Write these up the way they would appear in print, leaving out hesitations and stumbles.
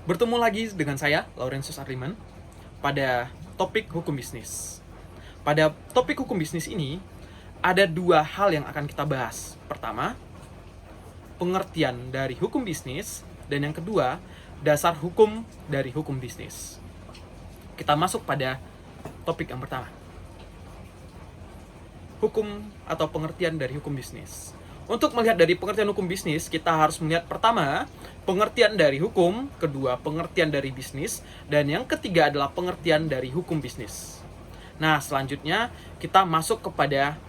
Bertemu lagi dengan saya, Laurentius Arliman, pada topik hukum bisnis. Pada topik hukum bisnis ini, ada dua hal yang akan kita bahas. Pertama, pengertian dari hukum bisnis, dan yang kedua, dasar hukum dari hukum bisnis. Kita masuk pada topik yang pertama. Hukum atau pengertian dari hukum bisnis. Untuk melihat dari pengertian hukum bisnis, kita harus melihat pertama, pengertian dari hukum, kedua, pengertian dari bisnis, dan yang ketiga adalah pengertian dari hukum bisnis. Nah, selanjutnya kita masuk kepada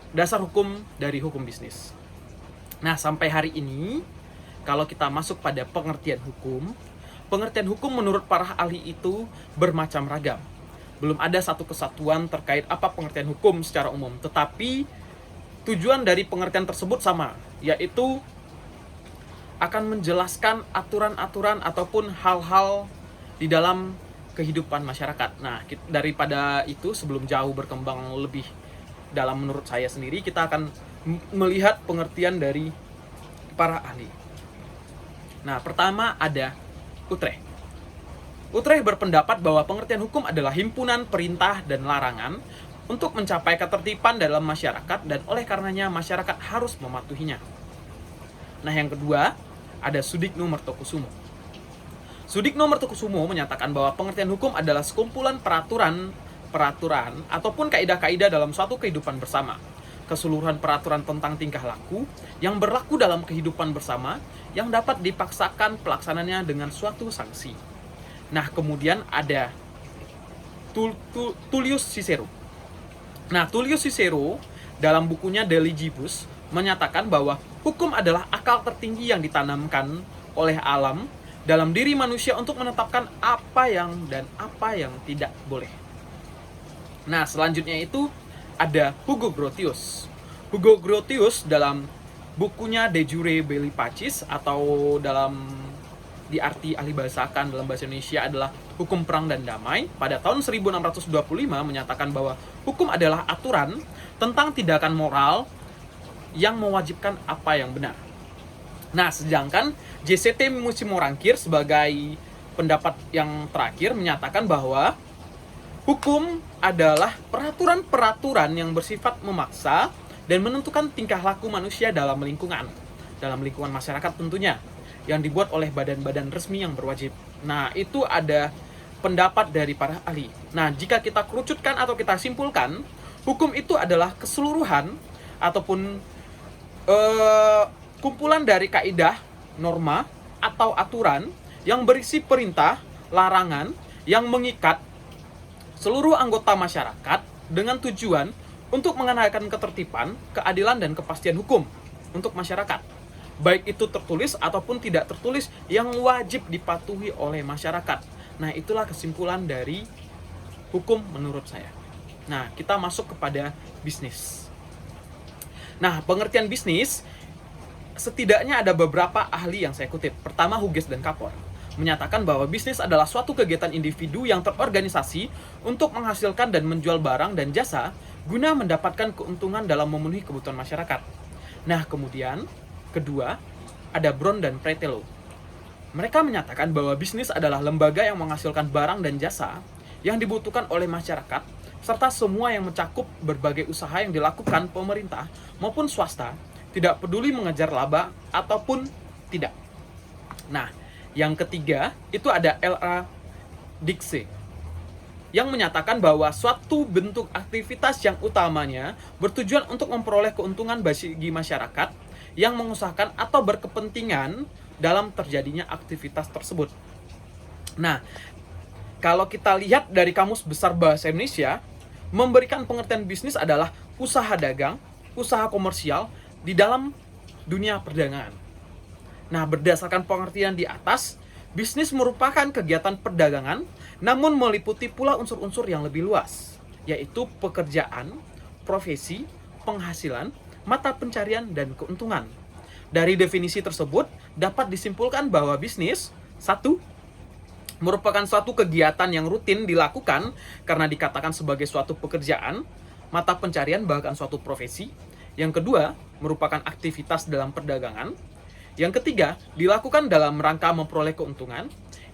dasar hukum dari hukum bisnis. Nah, sampai hari ini, kalau kita masuk pada pengertian hukum menurut para ahli itu bermacam ragam. Belum ada satu kesatuan terkait apa pengertian hukum secara umum, tetapi tujuan dari pengertian tersebut sama, yaitu akan menjelaskan aturan-aturan ataupun hal-hal di dalam kehidupan masyarakat. Nah, daripada itu, sebelum jauh berkembang lebih dalam menurut saya sendiri, kita akan melihat pengertian dari para ahli. Nah, pertama ada Utrecht. Utrecht berpendapat bahwa pengertian hukum adalah himpunan perintah dan larangan untuk mencapai ketertiban dalam masyarakat dan oleh karenanya masyarakat harus mematuhinya. Nah, yang kedua ada Sudikno Mertokusumo. Sudikno Mertokusumo menyatakan bahwa pengertian hukum adalah sekumpulan peraturan ataupun kaidah-kaidah dalam suatu kehidupan bersama. Keseluruhan peraturan tentang tingkah laku yang berlaku dalam kehidupan bersama yang dapat dipaksakan pelaksananya dengan suatu sanksi. Nah, kemudian ada Tullius Cicero. Nah, Tullius Cicero dalam bukunya De Legibus menyatakan bahwa hukum adalah akal tertinggi yang ditanamkan oleh alam dalam diri manusia untuk menetapkan apa yang dan apa yang tidak boleh. Nah, selanjutnya itu ada Hugo Grotius. Hugo Grotius dalam bukunya De Jure Belli Pacis, atau dalam diarti ahli bahasakan dalam bahasa Indonesia adalah hukum perang dan damai, pada tahun 1625 menyatakan bahwa hukum adalah aturan tentang tindakan moral yang mewajibkan apa yang benar. Nah, sedangkan JCT Musimorangkir sebagai pendapat yang terakhir menyatakan bahwa hukum adalah peraturan-peraturan yang bersifat memaksa dan menentukan tingkah laku manusia dalam lingkungan masyarakat tentunya, yang dibuat oleh badan-badan resmi yang berwajib. Nah, itu ada pendapat dari para ahli. Nah, jika kita kerucutkan atau kita simpulkan, hukum itu adalah keseluruhan ataupun kumpulan dari kaidah, norma, atau aturan yang berisi perintah, larangan, yang mengikat seluruh anggota masyarakat dengan tujuan untuk mengenalkan ketertiban, keadilan, dan kepastian hukum untuk masyarakat, baik itu tertulis ataupun tidak tertulis, yang wajib dipatuhi oleh masyarakat. Nah, itulah kesimpulan dari hukum menurut saya. Nah, kita masuk kepada bisnis. Nah, pengertian bisnis, setidaknya ada beberapa ahli yang saya kutip. Pertama, Hughes dan Kapor menyatakan bahwa bisnis adalah suatu kegiatan individu yang terorganisasi untuk menghasilkan dan menjual barang dan jasa guna mendapatkan keuntungan dalam memenuhi kebutuhan masyarakat. Nah, kemudian kedua, ada Brown dan Pretelo. Mereka menyatakan bahwa bisnis adalah lembaga yang menghasilkan barang dan jasa yang dibutuhkan oleh masyarakat, serta semua yang mencakup berbagai usaha yang dilakukan pemerintah maupun swasta, tidak peduli mengejar laba ataupun tidak. Nah, yang ketiga, itu ada L.A. Dixie, yang menyatakan bahwa suatu bentuk aktivitas yang utamanya bertujuan untuk memperoleh keuntungan bagi masyarakat yang mengusahakan atau berkepentingan dalam terjadinya aktivitas tersebut. Nah, kalau kita lihat dari Kamus Besar Bahasa Indonesia, memberikan pengertian bisnis adalah usaha dagang, usaha komersial di dalam dunia perdagangan. Nah, berdasarkan pengertian di atas, bisnis merupakan kegiatan perdagangan, namun meliputi pula unsur-unsur yang lebih luas, yaitu pekerjaan, profesi, penghasilan, mata pencarian, dan keuntungan. Dari definisi tersebut, dapat disimpulkan bahwa bisnis, satu, merupakan suatu kegiatan yang rutin dilakukan karena dikatakan sebagai suatu pekerjaan, mata pencarian, bahkan suatu profesi. Yang kedua, merupakan aktivitas dalam perdagangan. Yang ketiga, dilakukan dalam rangka memperoleh keuntungan.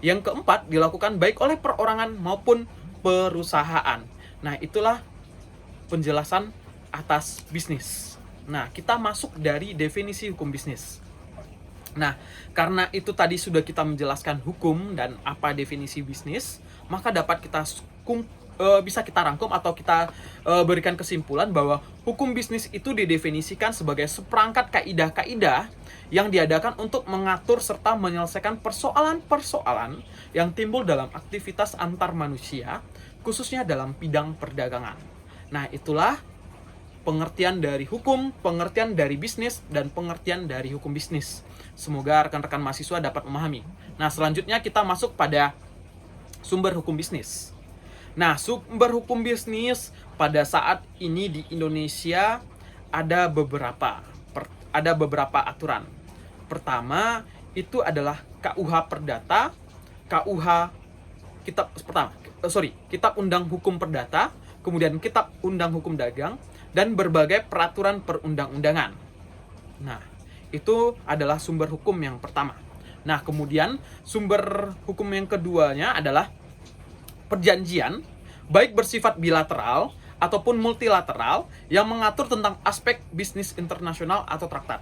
Yang keempat, dilakukan baik oleh perorangan maupun perusahaan. Nah, itulah penjelasan atas bisnis. Nah, kita masuk dari definisi hukum bisnis. Nah, karena itu tadi sudah kita menjelaskan hukum dan apa definisi bisnis, maka dapat kita bisa kita rangkum atau kita berikan kesimpulan bahwa hukum bisnis itu didefinisikan sebagai seperangkat kaidah-kaidah yang diadakan untuk mengatur serta menyelesaikan persoalan-persoalan yang timbul dalam aktivitas antar manusia, khususnya dalam bidang perdagangan. Nah, itulah pengertian dari hukum, pengertian dari bisnis, dan pengertian dari hukum bisnis. Semoga rekan-rekan mahasiswa dapat memahami. Nah, selanjutnya kita masuk pada sumber hukum bisnis. Nah, sumber hukum bisnis pada saat ini di Indonesia ada beberapa aturan. Pertama, itu adalah KUH Perdata, Kitab Undang Hukum Perdata, kemudian Kitab Undang Hukum Dagang, dan berbagai peraturan perundang-undangan. Nah, itu adalah sumber hukum yang pertama. Nah, kemudian sumber hukum yang keduanya adalah perjanjian, baik bersifat bilateral ataupun multilateral, yang mengatur tentang aspek bisnis internasional atau traktat.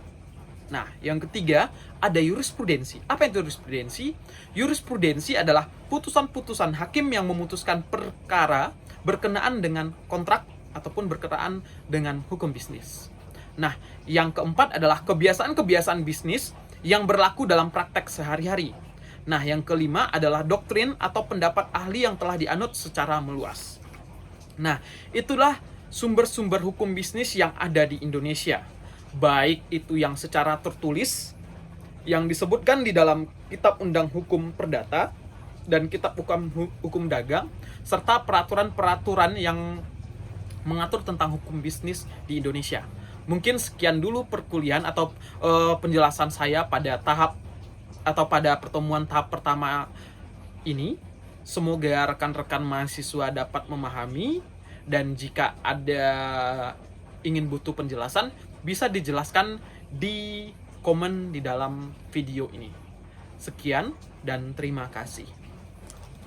Nah, yang ketiga, ada jurisprudensi. Apa itu jurisprudensi? Jurisprudensi adalah putusan-putusan hakim yang memutuskan perkara berkenaan dengan kontrak ataupun berkenaan dengan hukum bisnis. Nah, yang keempat adalah kebiasaan-kebiasaan bisnis yang berlaku dalam praktek sehari-hari. Nah, yang kelima adalah doktrin atau pendapat ahli yang telah dianut secara meluas. Nah, itulah sumber-sumber hukum bisnis yang ada di Indonesia. Baik itu yang secara tertulis, yang disebutkan di dalam Kitab Undang Hukum Perdata dan Kitab Hukum Dagang, serta peraturan-peraturan yang mengatur tentang hukum bisnis di Indonesia. Mungkin sekian dulu perkuliahan atau penjelasan saya pada pertemuan tahap pertama ini. Semoga rekan-rekan mahasiswa dapat memahami, dan jika ada ingin butuh penjelasan, bisa dijelaskan di komen di dalam video ini. Sekian dan terima kasih.